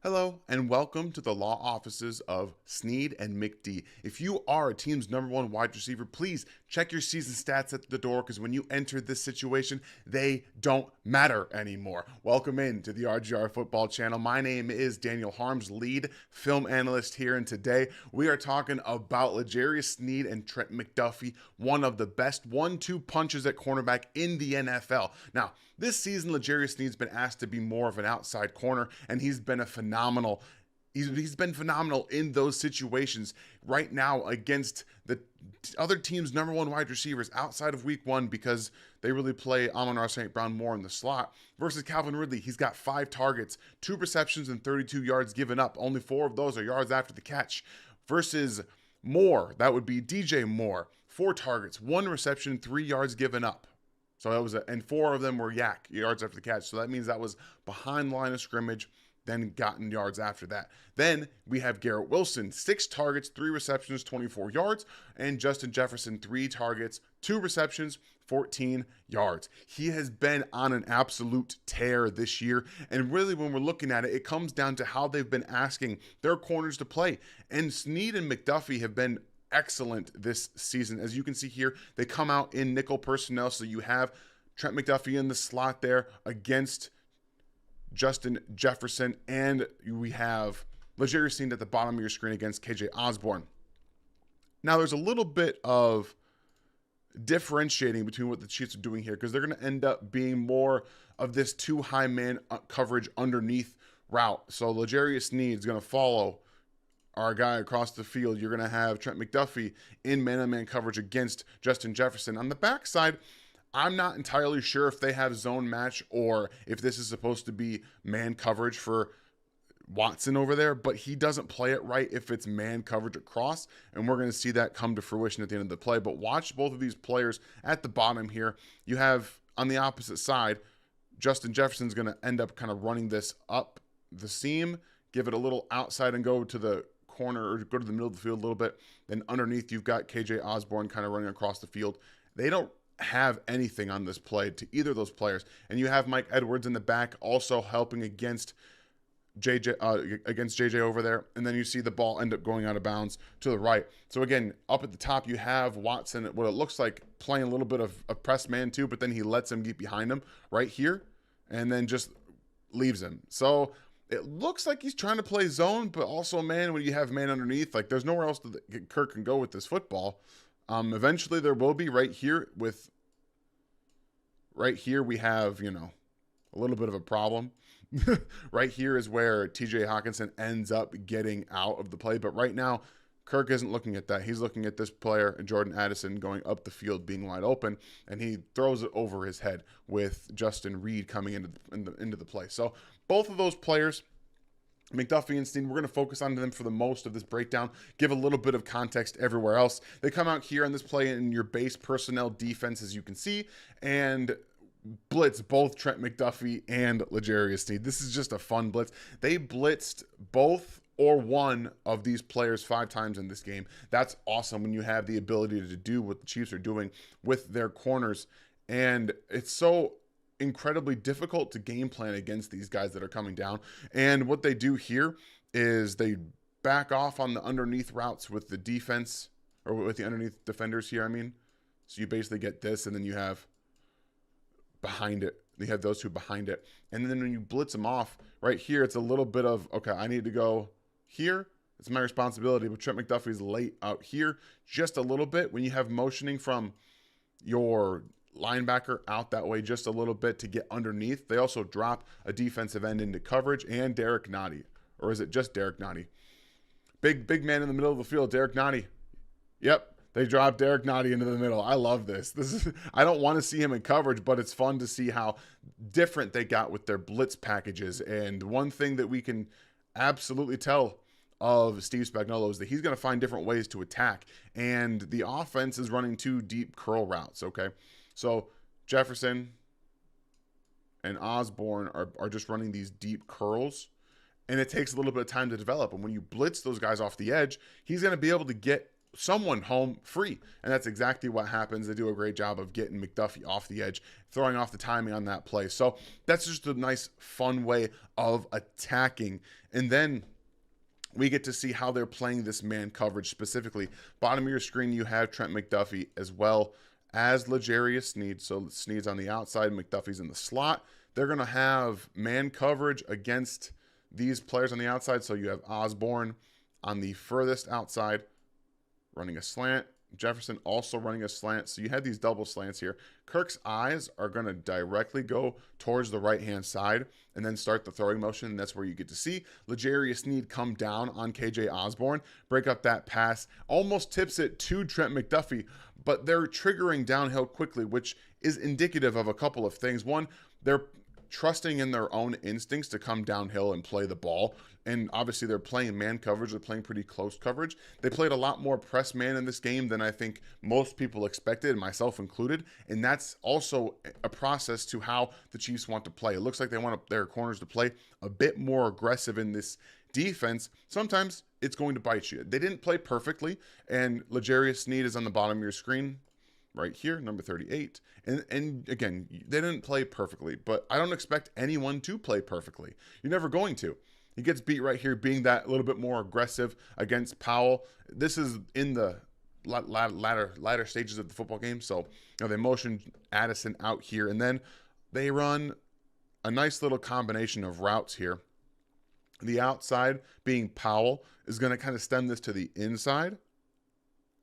Hello and welcome to the law offices of Sneed and McD. If you are a team's #1 wide receiver, please check your season stats at the door because when you enter this situation, they don't matter anymore. Welcome in to the RGR Football Channel. My name is Daniel Harms, lead film analyst here, and today we are talking about L'Jarius Sneed and Trent McDuffie, one of the best 1-2 punches at cornerback in the NFL. Now, this season, L'Jarius Sneed's been asked to be more of an outside corner, and he's been phenomenal. He's been phenomenal in those situations right now against the other team's #1 wide receivers outside of week 1 because they really play Amon-Ra St. Brown more in the slot versus Calvin Ridley. He's got 5 targets, 2 receptions, and 32 yards given up. Only 4 of those are yards after the catch. Versus Moore, that would be DJ Moore, 4 targets, 1 reception, 3 yards given up. So that was and 4 of them were yards after the catch. So that means that was behind line of scrimmage, then gotten yards after that. Then we have Garrett Wilson, 6 targets, 3 receptions, 24 yards, and Justin Jefferson, 3 targets, 2 receptions, 14 yards. He has been on an absolute tear this year. And really, when we're looking at it, it comes down to how they've been asking their corners to play. And Sneed and McDuffie have been excellent this season. As you can see here, they come out in nickel personnel. So you have Trent McDuffie in the slot there against Justin Jefferson, and we have L'Jarius Sneed at the bottom of your screen against KJ Osborne. Now, there's a little bit of differentiating between what the Chiefs are doing here because they're going to end up being more of this 2 high man coverage underneath route. So L'Jarius Sneed is going to follow our guy across the field. You're going to have Trent McDuffie in man-on-man coverage against Justin Jefferson. On the backside, I'm not entirely sure if they have zone match or if this is supposed to be man coverage for Watson over there, but he doesn't play it right if it's man coverage across, and we're going to see that come to fruition at the end of the play. But watch both of these players at the bottom here. You have, on the opposite side, Justin Jefferson's going to end up kind of running this up the seam, give it a little outside and go to the corner or go to the middle of the field a little bit. Then underneath, you've got KJ Osborne kind of running across the field. They don't have anything on this play to either of those players. And you have Mike Edwards in the back also helping against JJ over there. And then you see the ball end up going out of bounds to the right. So again, up at the top, you have Watson, what it looks like playing a little bit of a press man too, but then he lets him get behind him right here and then just leaves him. So it looks like he's trying to play zone, but also, man, when you have man underneath, like there's nowhere else that Kirk can go with this football. Eventually there will be right here we have, a little bit of a problem. Right here is where TJ Hawkinson ends up getting out of the play. But right now, Kirk isn't looking at that. He's looking at this player, Jordan Addison, going up the field, being wide open, and he throws it over his head with Justin Reed coming into the play. So both of those players, McDuffie and Sneed, we're going to focus on them for the most of this breakdown, give a little bit of context everywhere else. They come out here on this play in your base personnel defense, as you can see, and blitz both Trent McDuffie and L'Jarius Sneed. This is just a fun blitz. They blitzed both or one of these players 5 times in this game. That's awesome when you have the ability to do what the Chiefs are doing with their corners. And it's so incredibly difficult to game plan against these guys that are coming down. And what they do here is they back off on the underneath routes with the defense, or with the underneath defenders here, I mean. So you basically get this, and then you have behind it. You have those 2 behind it. And then when you blitz them off, right here, it's a little bit of, okay, I need to go here. It's my responsibility. But Trent McDuffie's late out here just a little bit. When you have motioning from your linebacker out that way just a little bit to get underneath, they also drop a defensive end into coverage and Derek Nottie. Or is it just Derek Nottie? Big man in the middle of the field, Derek Nottie. Yep. They dropped Derek Nottie into the middle. I love this. I don't want to see him in coverage, but it's fun to see how different they got with their blitz packages. And one thing that we can absolutely tell of Steve Spagnuolo is that he's going to find different ways to attack. And the offense is running 2 deep curl routes, okay? So Jefferson and Osborne are just running these deep curls. And it takes a little bit of time to develop. And when you blitz those guys off the edge, he's going to be able to get someone home free. And that's exactly what happens. They do a great job of getting McDuffie off the edge, throwing off the timing on that play. So that's just a nice, fun way of attacking. And then we get to see how they're playing this man coverage specifically. Bottom of your screen, you have Trent McDuffie as well as L'Jarius Sneed. So Sneed's on the outside, McDuffie's in the slot. They're going to have man coverage against these players on the outside. So you have Osborne on the furthest outside running a slant. Jefferson also running a slant. So you had these double slants here. Kirk's eyes are going to directly go towards the right-hand side and then start the throwing motion. And that's where you get to see L'Jarius Sneed come down on KJ Osborne, break up that pass, almost tips it to Trent McDuffie, but they're triggering downhill quickly, which is indicative of a couple of things. One, they're trusting in their own instincts to come downhill and play the ball. And obviously they're playing man coverage. They're playing pretty close coverage. They played a lot more press man in this game than I think most people expected, myself included. And that's also a process to how the Chiefs want to play. It looks like they want their corners to play a bit more aggressive in this defense. Sometimes it's going to bite you. They didn't play perfectly. And L'Jarius Sneed is on the bottom of your screen right here, number 38. And again, they didn't play perfectly, but I don't expect anyone to play perfectly. You're never going to. He gets beat right here, being that little bit more aggressive against Powell. This is in the latter stages of the football game. So, they motion Addison out here, and then they run a nice little combination of routes here. The outside, being Powell, is going to kind of stem this to the inside,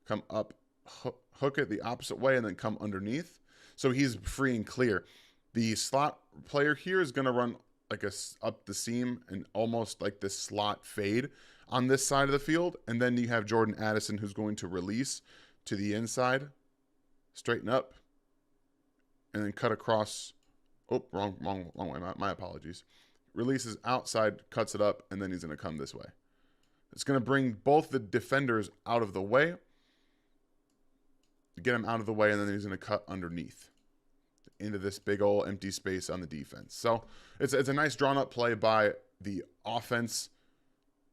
come up, hook it the opposite way, and then come underneath. So he's free and clear. The slot player here is going to run like up the seam and almost like this slot fade on this side of the field. And then you have Jordan Addison, who's going to release to the inside, straighten up, and then cut across. Oh, wrong way. My apologies. Releases outside, cuts it up, and then he's going to come this way. It's going to bring both the defenders out of the way, get him out of the way, and then he's going to cut underneath into this big old empty space on the defense. So it's a nice drawn up play by the offense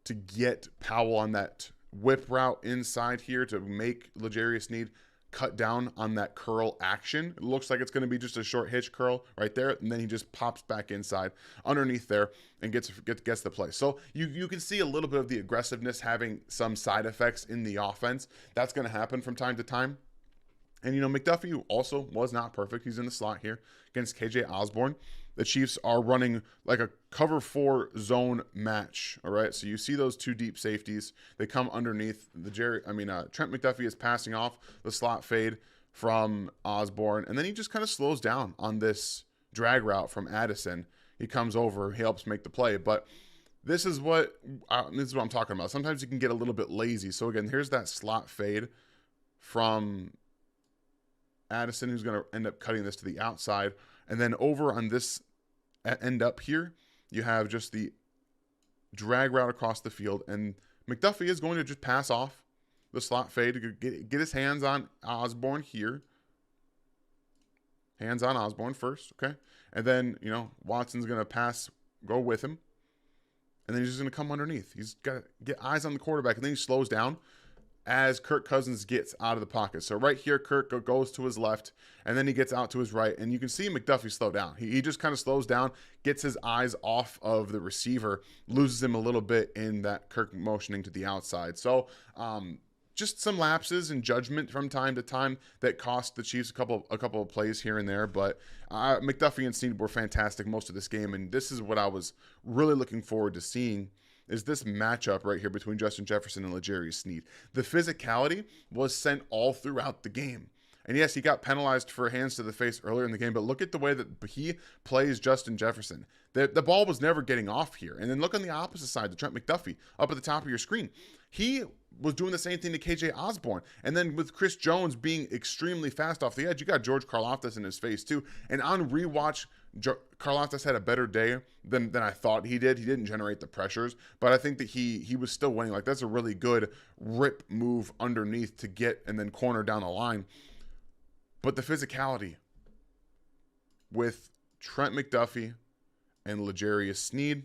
to get Powell on that whip route inside here to make L'Jarius Sneed cut down on that curl action. It looks like it's going to be just a short hitch curl right there, and then he just pops back inside underneath there and gets the play. So you can see a little bit of the aggressiveness having some side effects in the offense. That's going to happen from time to time. And, McDuffie also was not perfect. He's in the slot here against KJ Osborne. The Chiefs are running like a cover 4 zone match. All right. So you see those two deep safeties. They come underneath Trent McDuffie is passing off the slot fade from Osborne. And then he just kind of slows down on this drag route from Addison. He comes over, he helps make the play. But this is what I'm talking about. Sometimes you can get a little bit lazy. So again, here's that slot fade from Addison, who's going to end up cutting this to the outside. And then over on this end up here, you have just the drag route across the field. And McDuffie is going to just pass off the slot fade to get his hands on Osborne here. Hands on Osborne first, okay? And then, Watson's going to go with him. And then he's just going to come underneath. He's got to get eyes on the quarterback. And then he slows down as Kirk Cousins gets out of the pocket. So right here, Kirk goes to his left, and then he gets out to his right, and you can see McDuffie slow down. He just kind of slows down, gets his eyes off of the receiver, loses him a little bit in that Kirk motioning to the outside. So just some lapses in judgment from time to time that cost the Chiefs a couple of plays here and there. But McDuffie and Sneed were fantastic most of this game, and this is what I was really looking forward to seeing, is this matchup right here between Justin Jefferson and L'Jarius Sneed. The physicality was sent all throughout the game. And yes, he got penalized for hands to the face earlier in the game, but look at the way that he plays Justin Jefferson. The ball was never getting off here. And then look on the opposite side to Trent McDuffie up at the top of your screen. He was doing the same thing to KJ Osborne. And then with Chris Jones being extremely fast off the edge, you got George Karlaftis in his face too. And on rewatch, Karlaftis had a better day than I thought he did. He didn't generate the pressures, but I think that he was still winning. Like, that's a really good rip move underneath to get and then corner down the line. But the physicality with Trent McDuffie and L'Jarius Sneed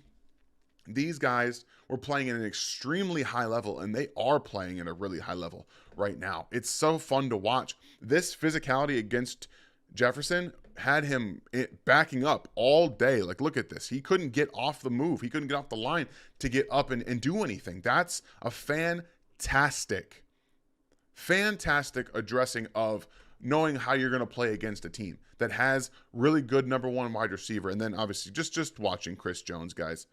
These guys were playing at an extremely high level, and they are playing at a really high level right now. It's so fun to watch. This physicality against Jefferson had him backing up all day. Like, look at this. He couldn't get off the move. He couldn't get off the line to get up and do anything. That's a fantastic addressing of knowing how you're going to play against a team that has really good number one wide receiver. And then obviously just watching Chris Jones, guys.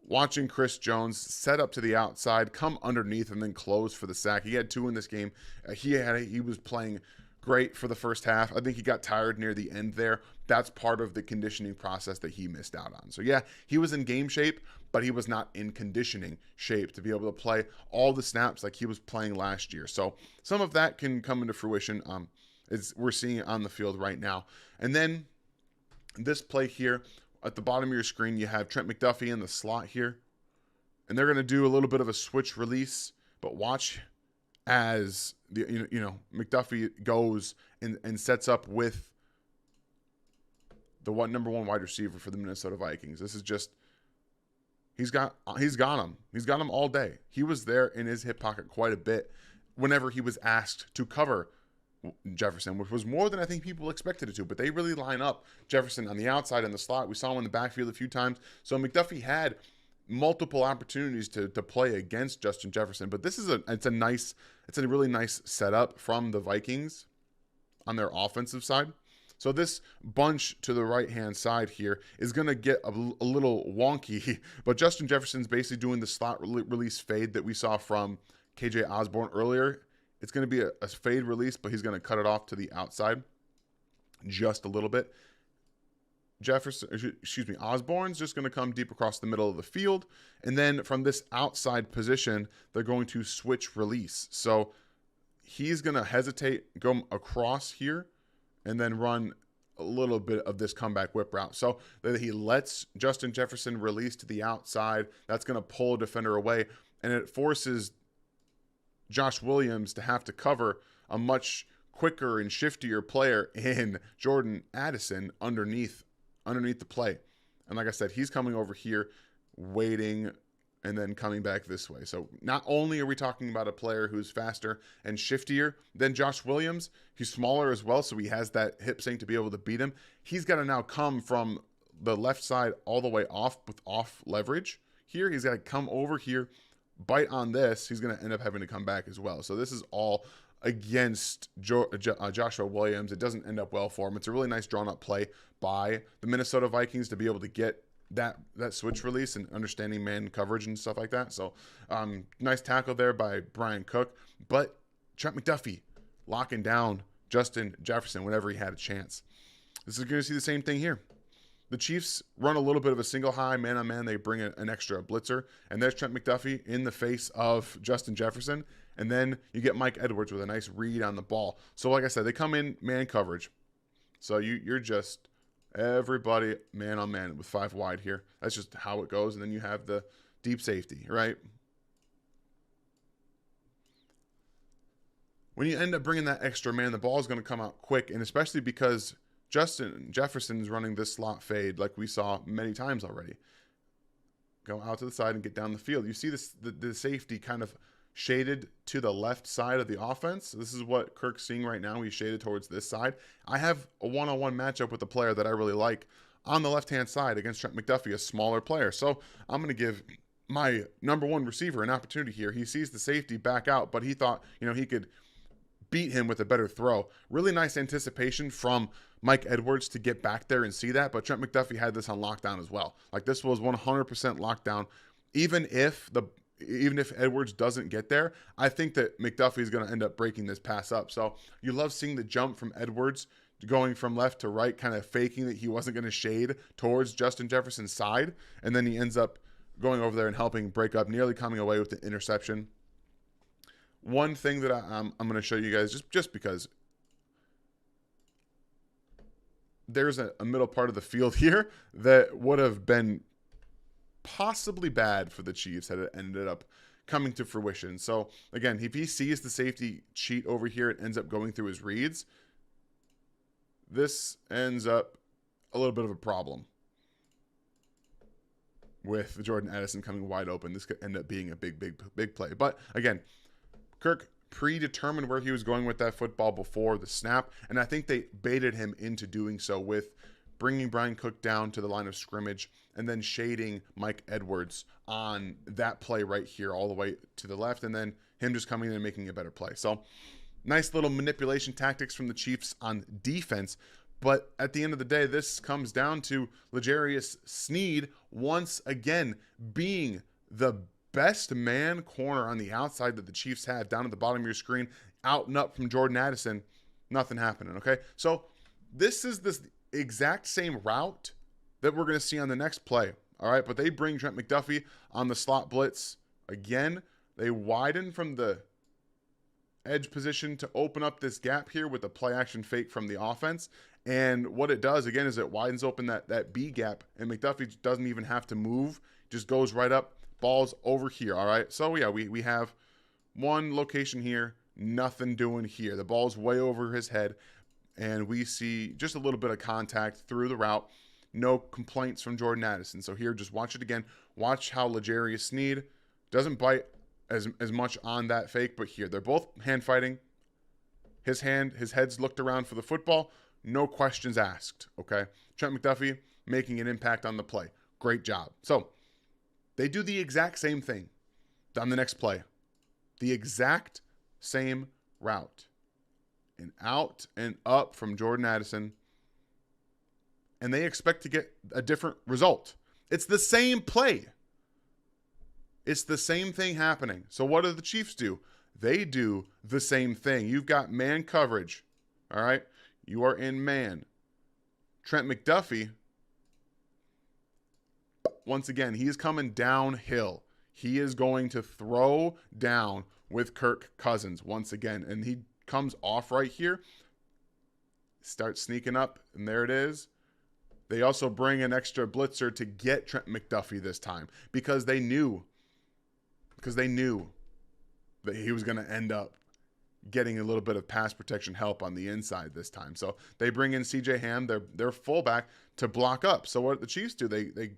Watching Chris Jones set up to the outside, come underneath, and then close for the sack. He had 2 in this game. He was playing great for the first half. I think he got tired near the end there. That's part of the conditioning process that he missed out on. So yeah, he was in game shape, but he was not in conditioning shape to be able to play all the snaps like he was playing last year. So some of that can come into fruition as we're seeing it on the field right now. And then this play here, at the bottom of your screen, you have Trent McDuffie in the slot here. And they're going to do a little bit of a switch release, but watch as McDuffie goes and sets up with the number one wide receiver for the Minnesota Vikings. This is just, he's got him. He's got him all day. He was there in his hip pocket quite a bit whenever he was asked to cover Jefferson, which was more than I think people expected it to, but they really line up Jefferson on the outside in the slot. We saw him in the backfield a few times. So McDuffie had multiple opportunities to play against Justin Jefferson, but this is a really nice setup from the Vikings on their offensive side. So this bunch to the right-hand side here is going to get a little wonky, but Justin Jefferson's basically doing the slot release fade that we saw from KJ Osborne earlier. It's going to be a fade release, but he's going to cut it off to the outside just a little bit. Osborne's just going to come deep across the middle of the field. And then from this outside position, they're going to switch release. So he's going to hesitate, go across here, and then run a little bit of this comeback whip route. So that he lets Justin Jefferson release to the outside. That's going to pull a defender away, and it forces Josh Williams to have to cover a much quicker and shiftier player in Jordan Addison underneath the play. And like I said, he's coming over here, waiting, and then coming back this way. So not only are we talking about a player who's faster and shiftier than Josh Williams, he's smaller as well, so he has that hip sync to be able to beat him. He's got to now come from the left side all the way off with off leverage. Here, he's got to come over here, bite on this. He's going to end up having to come back as well. So this is all against Joshua Williams. It doesn't end up well for him. It's a really nice drawn up play by the Minnesota Vikings to be able to get that switch release and understanding man coverage and stuff like that. So nice tackle there by Brian Cook, but Trent McDuffie locking down Justin Jefferson whenever he had a chance. This is going to see the same thing here. The Chiefs run a little bit of a single high man on man. They bring an extra blitzer, and there's Trent McDuffie in the face of Justin Jefferson. And then you get Mike Edwards with a nice read on the ball. So like I said, they come in man coverage. So you're just everybody man on man with 5 wide here. That's just how it goes. And then you have the deep safety, right? When you end up bringing that extra man, the ball is going to come out quick, and especially because Justin Jefferson's running this slot fade like we saw many times already. Go out to the side and get down the field. You see this the safety kind of shaded to the left side of the offense. This is what Kirk's seeing right now. He's shaded towards this side. I have a one-on-one matchup with a player that I really like on the left-hand side against Trent McDuffie, a smaller player. So I'm going to give my number one receiver an opportunity here. He sees the safety back out, but he thought, he could beat him with a better throw. Really nice anticipation from Mike Edwards to get back there and see that, but Trent McDuffie had this on lockdown as well. Like, this was 100% lockdown. Even if Edwards doesn't get there, I think that McDuffie is going to end up breaking this pass up. So you love seeing the jump from Edwards going from left to right, kind of faking that he wasn't going to shade towards Justin Jefferson's side, and then he ends up going over there and helping break up, nearly coming away with the interception. One thing that I'm going to show you guys, just because there's a middle part of the field here that would have been possibly bad for the Chiefs had it ended up coming to fruition. So again, if he sees the safety cheat over here, it ends up going through his reads. This ends up a little bit of a problem. with Jordan Addison coming wide open. This could end up being a big play. But again, Kirk predetermined where he was going with that football before the snap, and I think they baited him into doing so with bringing Brian Cook down to the line of scrimmage and then shading Mike Edwards on that play right here all the way to the left, and then him just coming in and making a better play. So nice little manipulation tactics from the Chiefs on defense. But at the end of the day, this comes down to L'Jarius Sneed once again being the best man corner on the outside that the Chiefs had down at the bottom of your screen, out and up from Jordan Addison. Nothing happening, okay? So this is this exact same route that we're going to see on the next play, all right? But they bring Trent McDuffie on the slot blitz again. They widen from the edge position to open up this gap here with the play action fake from the offense. And what it does, again, is it widens open that B gap, and McDuffie doesn't even have to move, just goes right up, ball's over here, all right? So, yeah, we have one location here, nothing doing here. The ball's way over his head, and we see just a little bit of contact through the route. No complaints from Jordan Addison. So here, just watch it again. Watch how L'Jarius Sneed doesn't bite as much on that fake, but here, they're both hand fighting. His head's looked around for the football. No questions asked, okay? Trent McDuffie making an impact on the play. Great job. So they do the exact same thing on the next play. The exact same route. And out and up from Jordan Addison. And they expect to get a different result. It's the same play. It's the same thing happening. So what do the Chiefs do? They do the same thing. You've got man coverage, all right? You are in man. Trent McDuffie, once again, he is coming downhill. He is going to throw down with Kirk Cousins once again. And he comes off right here, starts sneaking up, and there it is. They also bring an extra blitzer to get Trent McDuffie this time because they knew that he was going to end up getting a little bit of pass protection help on the inside this time. So they bring in CJ Ham, their fullback, to block up. So what the Chiefs do, they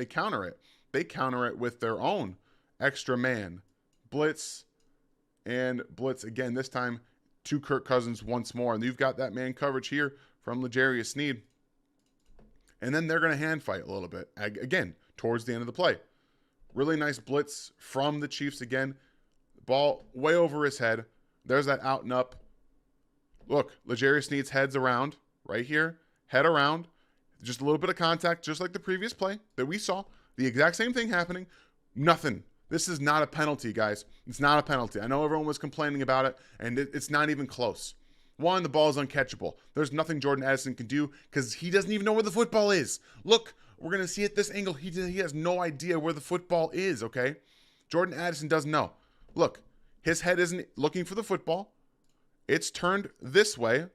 counter it. They counter it with their own extra man blitz and blitz again. This time to Kirk Cousins once more, and you've got that man coverage here from L'Jarius Sneed. And then they're going to hand fight a little bit again towards the end of the play. Really nice blitz from the Chiefs again. Ball way over his head. There's that out and up. Look, L'Jarius Sneed's head's around right here. Head around. Just a little bit of contact, just like the previous play that we saw. The exact same thing happening. Nothing. This is not a penalty, guys. It's not a penalty. I know everyone was complaining about it, and it's not even close. One, the ball is uncatchable. There's nothing Jordan Addison can do because he doesn't even know where the football is. Look, we're going to see at this angle, he has no idea where the football is, okay? Jordan Addison doesn't know. Look, his head isn't looking for the football. It's turned this way.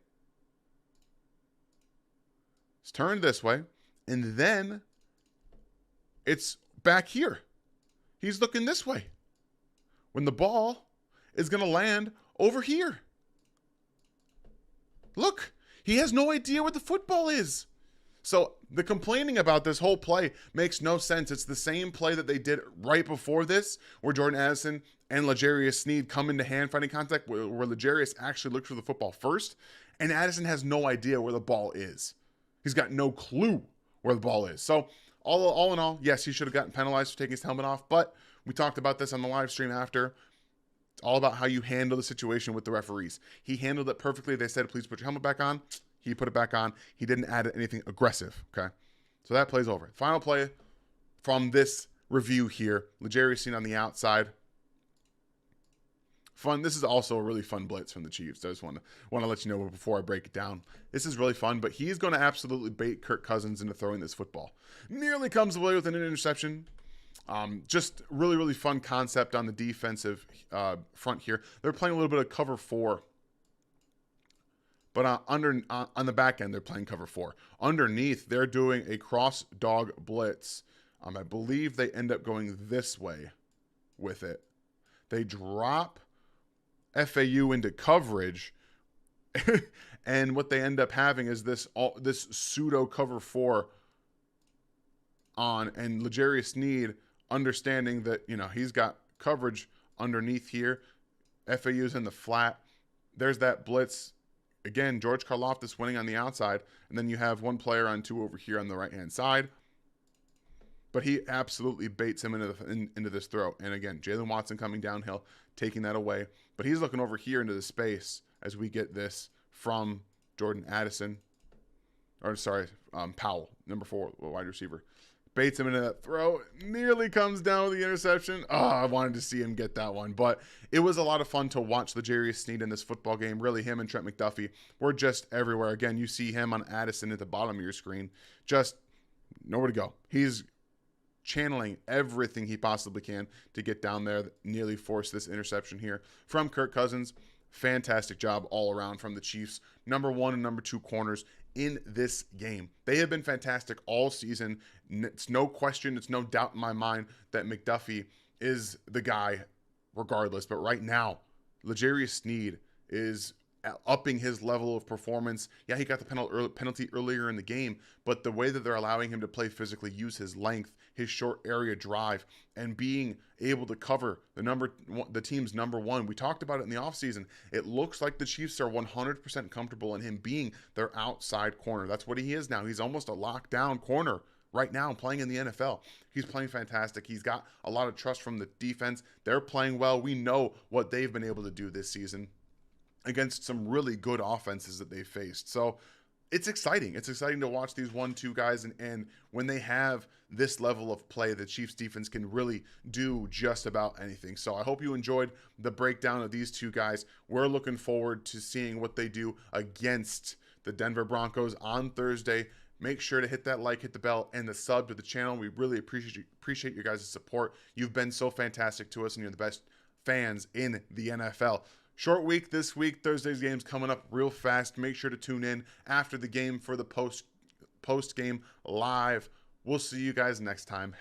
It's turned this way. And then it's back here. He's looking this way. When the ball is going to land over here. Look, he has no idea where the football is. So the complaining about this whole play makes no sense. It's the same play that they did right before this, where Jordan Addison and L'Jarius Sneed come into hand fighting contact, where L'Jarius actually looked for the football first, and Addison has no idea where the ball is. He's got no clue where the ball is. So all in all, yes, he should have gotten penalized for taking his helmet off, but we talked about this on the live stream after. It's all about how you handle the situation with the referees. He handled it perfectly. They said, please put your helmet back on. He put it back on. He didn't add anything aggressive, okay? So that play's over. Final play from this review here. L'Jarius Sneed on the outside. Fun. This is also a really fun blitz from the Chiefs. I just want to let you know before I break it down. This is really fun, but he's going to absolutely bait Kirk Cousins into throwing this football. Nearly comes away with an interception. Just really, really fun concept on the defensive front here. They're playing a little bit of cover 4. But on the back end, they're playing cover 4. Underneath, they're doing a cross dog blitz. I believe they end up going this way with it. They drop FAU into coverage, and what they end up having is this pseudo cover 4 on, and L'Jarius Sneed understanding that, he's got coverage underneath here. FAU's in the flat. There's that blitz. Again, George Karlaftis winning on the outside, and then you have one player on 2 over here on the right-hand side. But he absolutely baits him into this throw. And again, Jalen Watson coming downhill, taking that away. But he's looking over here into the space as we get this from Jordan Addison. Powell, number 4, wide receiver. Baits him into that throw. Nearly comes down with the interception. Oh, I wanted to see him get that one. But it was a lot of fun to watch L'Jarius Sneed in this football game. Really, him and Trent McDuffie were just everywhere. Again, you see him on Addison at the bottom of your screen. Just nowhere to go. He's channeling everything he possibly can to get down there, nearly force this interception here from Kirk Cousins. Fantastic job all around from the Chiefs. Number 1 and number 2 corners in this game. They have been fantastic all season. It's no question, it's no doubt in my mind that McDuffie is the guy regardless. But right now, L'Jarius Sneed is upping his level of performance. Yeah, he got the penalty earlier in the game, but the way that they're allowing him to play physically, use his length, his short area drive, and being able to cover the team's number 1. We talked about it in the offseason. It looks like the Chiefs are 100% comfortable in him being their outside corner. That's what he is now. He's almost a lockdown corner right now playing in the NFL. He's playing fantastic. He's got a lot of trust from the defense. They're playing well. We know what they've been able to do this season against some really good offenses that they faced. So it's exciting. It's exciting to watch these 1-2 guys, and when they have this level of play, the Chiefs defense can really do just about anything. So I hope you enjoyed the breakdown of these 2 guys. We're looking forward to seeing what they do against the Denver Broncos on Thursday. Make sure to hit that like, hit the bell, and the sub to the channel. We really appreciate your guys' support. You've been so fantastic to us, and you're the best fans in the NFL. Short week this week. Thursday's game's coming up real fast. Make sure to tune in after the game for the post-game live. We'll see you guys next time.